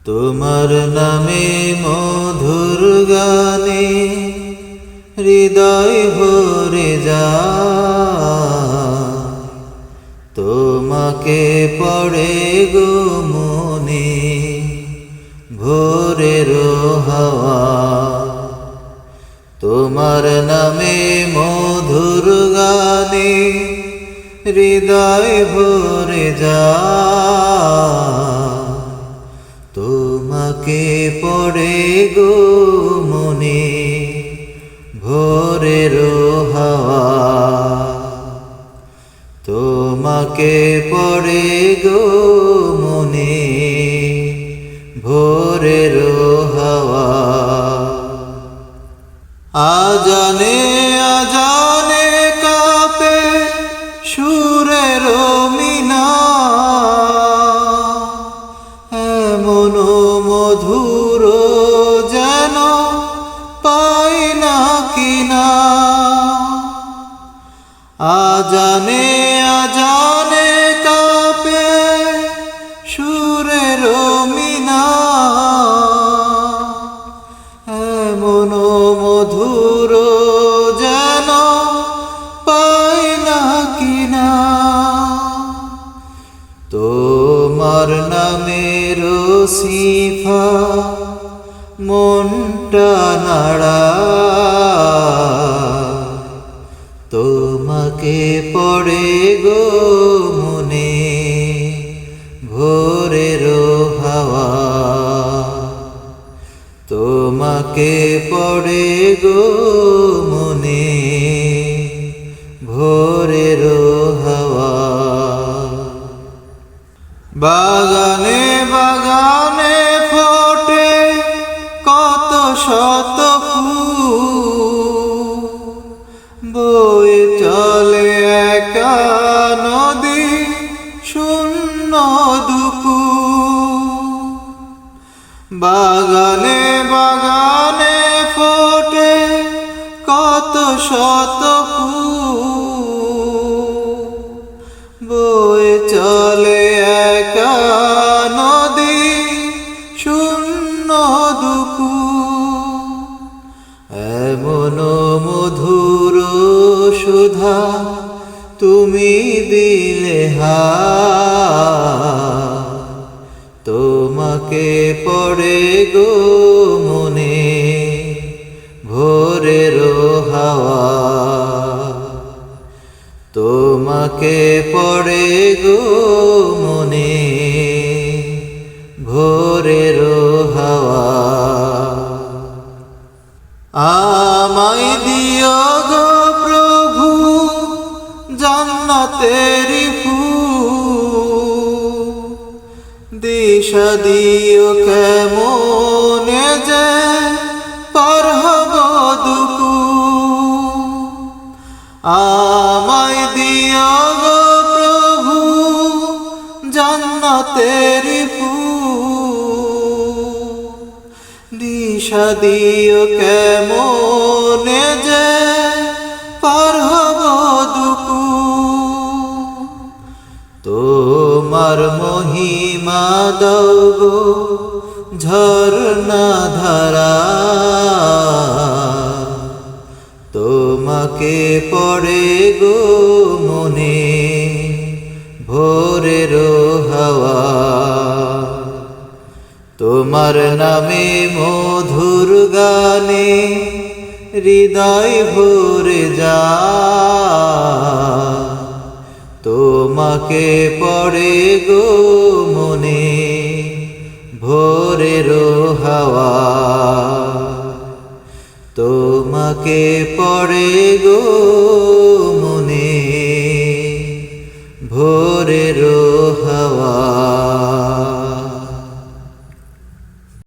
তোমার নামে মধুর গানে হৃদয় ভরে যায়, তোমাকে পড়ে গো মনে ভোরের হাওয়া। তোমার নামে মধুর গানে হৃদয় ভরে যায়, তোমাকে পড়ে গো মনে ভোরের হাওয়া। তোমাকে পড়ে গো মনে ভোরের হাওয়া। আজানে আজানে কাঁপে সুরের মিনার, এমন মধুর যেন পাই না কিনা। আজানে আজানে কাঁপে সুরের মিনার, এমন মধুর যেন পাই না কিনা। তোমার নামের সিফা মনটা নাড়া, তোমাকে পড়ে গো মনে ভোরের হাওয়া। তোমাকে পড়ে গো মনে ভোরের হাওয়া। বাগানে বাগানে ফোটে কত শত ফুল, বয়ে চলে একা নদী শূন্য দুপুর। বাগানে বাগানে ফোটে কত শত ফুল, বয়ে চলে একা নদী শূন্য দুপুর। এমন মধুর সুধা তুমি দিলে হাত, তোমাকে পড়ে গো মনে ভোরের হাওয়া। তোমাকে পড়ে গো মনে ভোরের হাওয়া। আমায় দিও গো প্রভু জান্নাতেরি ফুল, দিশা দিও কেমনে যে পার হব দুপুর। আমায় দিও গো প্রভু জান্নাতেরি ফুল, দিশা দিও কেমনে যে পার হব দুপুর। তোমার মহিমা দাও গো ঝরনা ধারা, তোমাকে পড়ে গো মনে ভোরের হাওয়া। তোমার নামে মধুর গানে হৃদয় ভরে যায়, তোমাকে পড়ে গো মনে ভোরের হাওয়া। তোমাকে পড়ে গো